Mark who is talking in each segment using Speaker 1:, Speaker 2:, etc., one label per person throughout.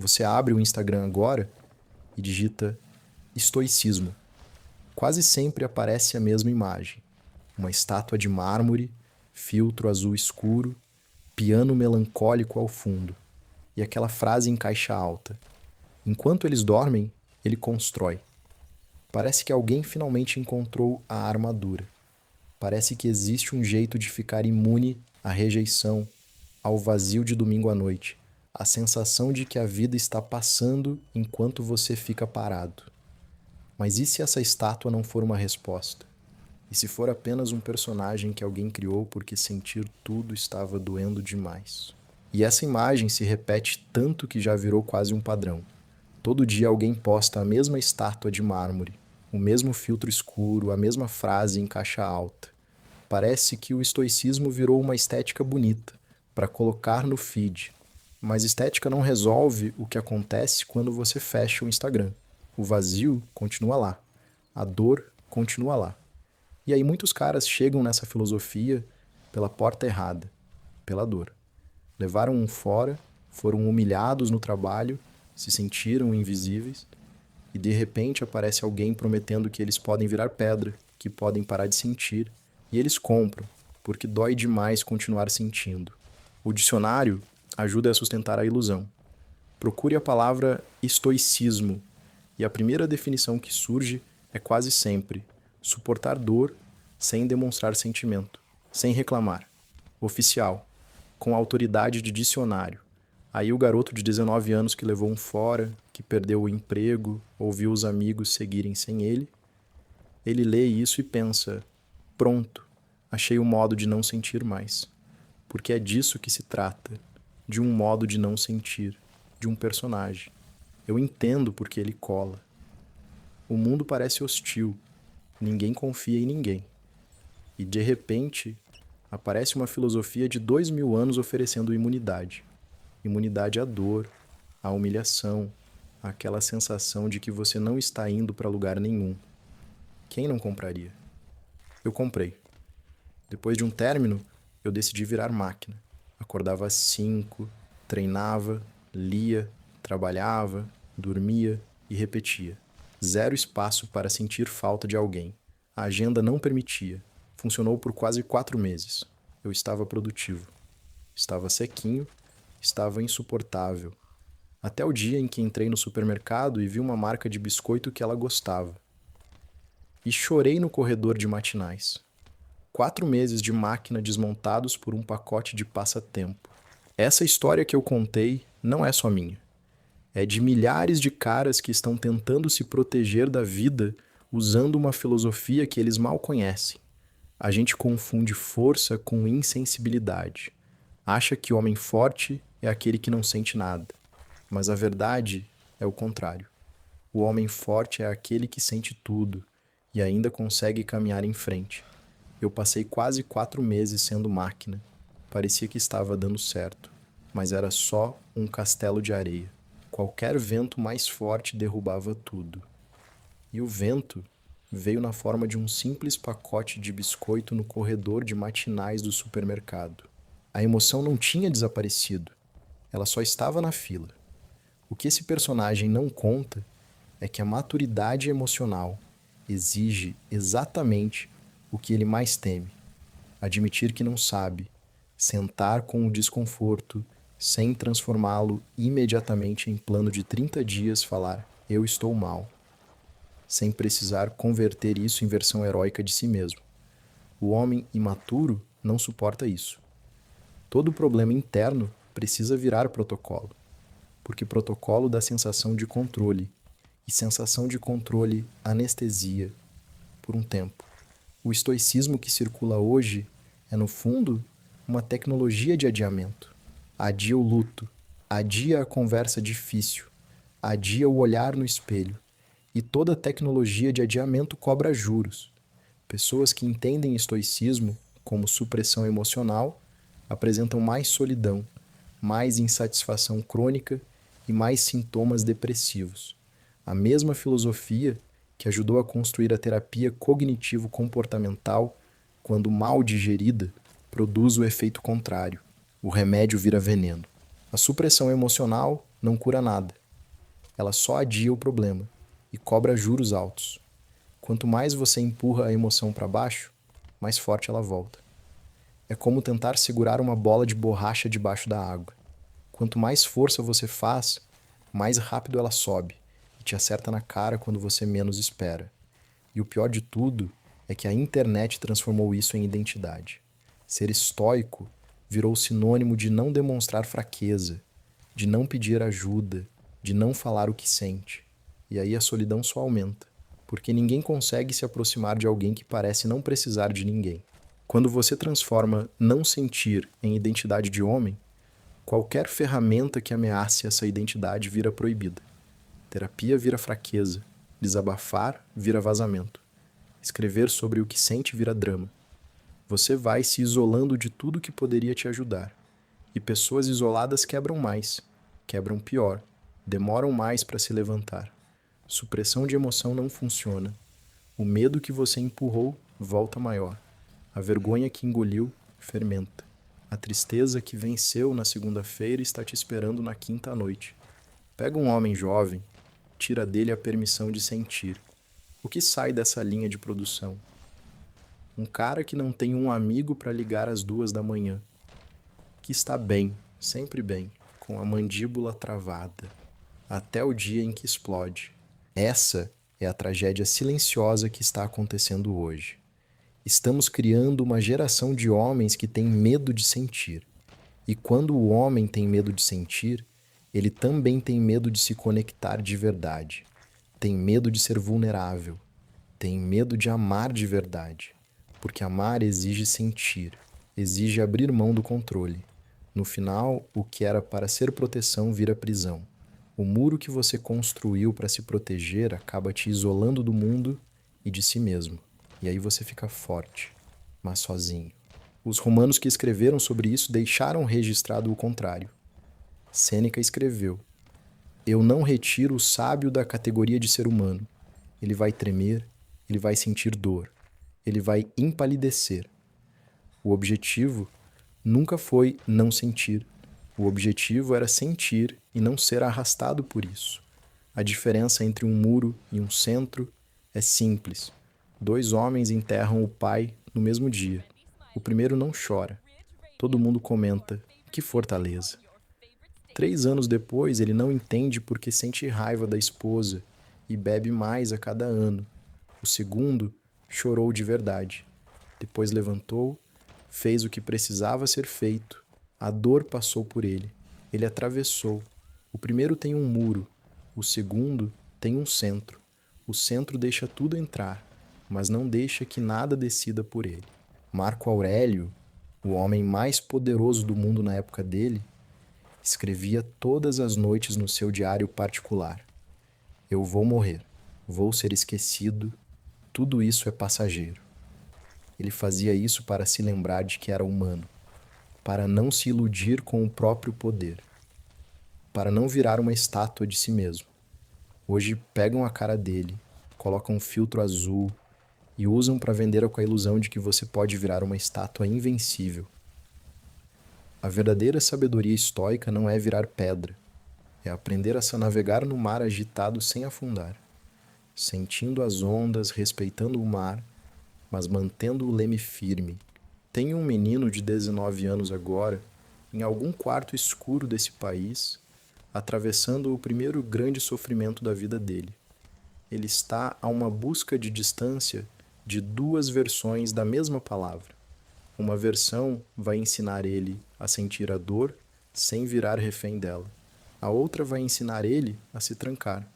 Speaker 1: Você abre o Instagram agora e digita estoicismo. Quase sempre aparece a mesma imagem. Uma estátua de mármore, filtro azul escuro, piano melancólico ao fundo. E aquela frase em caixa alta. Enquanto eles dormem, ele constrói. Parece que alguém finalmente encontrou a armadura. Parece que existe um jeito de ficar imune à rejeição, ao vazio de domingo à noite, a sensação de que a vida está passando enquanto você fica parado. Mas e se essa estátua não for uma resposta? E se for apenas um personagem que alguém criou porque sentir tudo estava doendo demais? E essa imagem se repete tanto que já virou quase um padrão. Todo dia alguém posta a mesma estátua de mármore, o mesmo filtro escuro, a mesma frase em caixa alta. Parece que o estoicismo virou uma estética bonita para colocar no feed. Mas estética não resolve o que acontece quando você fecha o Instagram. O vazio continua lá. A dor continua lá. E aí muitos caras chegam nessa filosofia pela porta errada, pela dor. Levaram um fora, foram humilhados no trabalho, se sentiram invisíveis, e de repente aparece alguém prometendo que eles podem virar pedra, que podem parar de sentir, e eles compram, porque dói demais continuar sentindo. O dicionário ajuda a sustentar a ilusão. Procure a palavra estoicismo, e a primeira definição que surge é quase sempre suportar dor sem demonstrar sentimento, sem reclamar. Oficial, com autoridade de dicionário. Aí o garoto de 19 anos que levou um fora, que perdeu o emprego, ouviu os amigos seguirem sem ele lê isso e pensa: pronto, achei o modo de não sentir mais. Porque é disso que se trata, de um modo de não sentir, de um personagem. Eu entendo porque ele cola. O mundo parece hostil, ninguém confia em ninguém. E de repente, aparece uma filosofia de 2000 anos oferecendo imunidade. Imunidade à dor, à humilhação, àquela sensação de que você não está indo para lugar nenhum. Quem não compraria? Eu comprei. Depois de um término, eu decidi virar máquina. Acordava às 5, treinava, lia, trabalhava, dormia e repetia. Zero espaço para sentir falta de alguém. A agenda não permitia. Funcionou por quase 4 meses. Eu estava produtivo. Estava sequinho, estava insuportável. Até o dia em que entrei no supermercado e vi uma marca de biscoito que ela gostava. E chorei no corredor de matinais. 4 meses de máquina desmontados por um pacote de passatempo. Essa história que eu contei não é só minha. É de milhares de caras que estão tentando se proteger da vida usando uma filosofia que eles mal conhecem. A gente confunde força com insensibilidade. Acha que o homem forte é aquele que não sente nada. Mas a verdade é o contrário. O homem forte é aquele que sente tudo e ainda consegue caminhar em frente. Eu passei quase 4 meses sendo máquina. Parecia que estava dando certo, mas era só um castelo de areia. Qualquer vento mais forte derrubava tudo. E o vento veio na forma de um simples pacote de biscoito no corredor de matinais do supermercado. A emoção não tinha desaparecido, ela só estava na fila. O que esse personagem não conta é que a maturidade emocional exige exatamente o que ele mais teme: admitir que não sabe, sentar com o desconforto, sem transformá-lo imediatamente em plano de 30 dias, falar: eu estou mal, sem precisar converter isso em versão heróica de si mesmo. O homem imaturo não suporta isso. Todo problema interno precisa virar protocolo, porque protocolo dá sensação de controle, e sensação de controle anestesia por um tempo. O estoicismo que circula hoje é, no fundo, uma tecnologia de adiamento. Adia o luto, adia a conversa difícil, adia o olhar no espelho. E toda tecnologia de adiamento cobra juros. Pessoas que entendem estoicismo como supressão emocional apresentam mais solidão, mais insatisfação crônica e mais sintomas depressivos. A mesma filosofia que ajudou a construir a terapia cognitivo-comportamental, quando mal digerida, produz o efeito contrário. O remédio vira veneno. A supressão emocional não cura nada. Ela só adia o problema e cobra juros altos. Quanto mais você empurra a emoção para baixo, mais forte ela volta. É como tentar segurar uma bola de borracha debaixo da água. Quanto mais força você faz, mais rápido ela sobe e te acerta na cara quando você menos espera. E o pior de tudo é que a internet transformou isso em identidade. Ser estoico virou sinônimo de não demonstrar fraqueza, de não pedir ajuda, de não falar o que sente. E aí a solidão só aumenta, porque ninguém consegue se aproximar de alguém que parece não precisar de ninguém. Quando você transforma não sentir em identidade de homem, qualquer ferramenta que ameace essa identidade vira proibida. Terapia vira fraqueza, desabafar vira vazamento. Escrever sobre o que sente vira drama. Você vai se isolando de tudo que poderia te ajudar. E pessoas isoladas quebram mais, quebram pior, demoram mais para se levantar. Supressão de emoção não funciona. O medo que você empurrou volta maior. A vergonha que engoliu fermenta. A tristeza que venceu na segunda-feira está te esperando na quinta à noite. Pega um homem jovem, tira dele a permissão de sentir. O que sai dessa linha de produção? Um cara que não tem um amigo para ligar às 2 da manhã, que está bem, sempre bem, com a mandíbula travada, até o dia em que explode. Essa é a tragédia silenciosa que está acontecendo hoje. Estamos criando uma geração de homens que tem medo de sentir. E quando o homem tem medo de sentir, ele também tem medo de se conectar de verdade. Tem medo de ser vulnerável. Tem medo de amar de verdade. Porque amar exige sentir, exige abrir mão do controle. No final, o que era para ser proteção vira prisão. O muro que você construiu para se proteger acaba te isolando do mundo e de si mesmo. E aí você fica forte, mas sozinho. Os romanos que escreveram sobre isso deixaram registrado o contrário. Sêneca escreveu: eu não retiro o sábio da categoria de ser humano. Ele vai tremer, ele vai sentir dor, ele vai empalidecer. O objetivo nunca foi não sentir. O objetivo era sentir e não ser arrastado por isso. A diferença entre um muro e um centro é simples. 2 homens enterram o pai no mesmo dia. O primeiro não chora. Todo mundo comenta: que fortaleza. 3 anos depois, ele não entende porque sente raiva da esposa e bebe mais a cada ano. O segundo chorou de verdade. Depois levantou, fez o que precisava ser feito. A dor passou por ele. Ele atravessou. O primeiro tem um muro. O segundo tem um centro. O centro deixa tudo entrar, mas não deixa que nada decida por ele. Marco Aurélio, o homem mais poderoso do mundo na época dele, escrevia todas as noites no seu diário particular: eu vou morrer, vou ser esquecido, tudo isso é passageiro. Ele fazia isso para se lembrar de que era humano, para não se iludir com o próprio poder, para não virar uma estátua de si mesmo. Hoje pegam a cara dele, colocam um filtro azul e usam para vender com a ilusão de que você pode virar uma estátua invencível. A verdadeira sabedoria estoica não é virar pedra, é aprender a se navegar no mar agitado sem afundar, sentindo as ondas, respeitando o mar, mas mantendo o leme firme. Tem um menino de 19 anos agora, em algum quarto escuro desse país, atravessando o primeiro grande sofrimento da vida dele. Ele está a uma busca de distância de 2 versões da mesma palavra. Uma versão vai ensinar ele a sentir a dor sem virar refém dela. A outra vai ensinar ele a se trancar.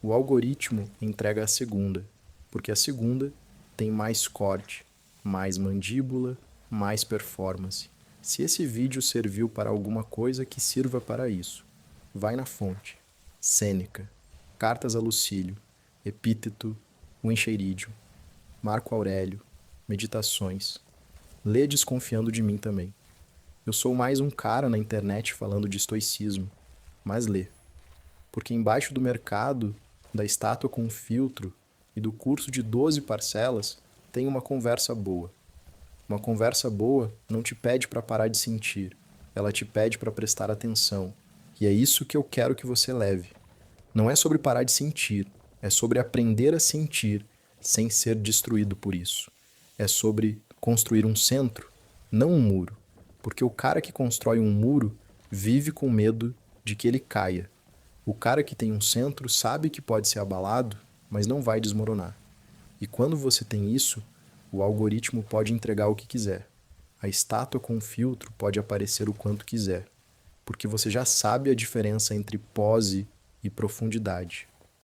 Speaker 1: O algoritmo entrega a segunda, porque a segunda tem mais corte, mais mandíbula, mais performance. Se esse vídeo serviu para alguma coisa, que sirva para isso. Vai na fonte. Sêneca, Cartas a Lucílio, Epíteto, o Encheirídio, Marco Aurélio, Meditações. Lê desconfiando de mim também. Eu sou mais um cara na internet falando de estoicismo, mas lê. Porque embaixo do mercado, da estátua com filtro e do curso de 12 parcelas, tem uma conversa boa. Uma conversa boa não te pede para parar de sentir, ela te pede para prestar atenção, E é isso que eu quero que você leve. Não é sobre parar de sentir, é sobre aprender a sentir sem ser destruído por isso. É sobre construir um centro, não um muro. Porque o cara que constrói um muro vive com medo de que ele caia. O cara que tem um centro sabe que pode ser abalado, mas não vai desmoronar. E quando você tem isso, o algoritmo pode entregar o que quiser. A estátua com filtro pode aparecer o quanto quiser, porque você já sabe a diferença entre pose e profundidade.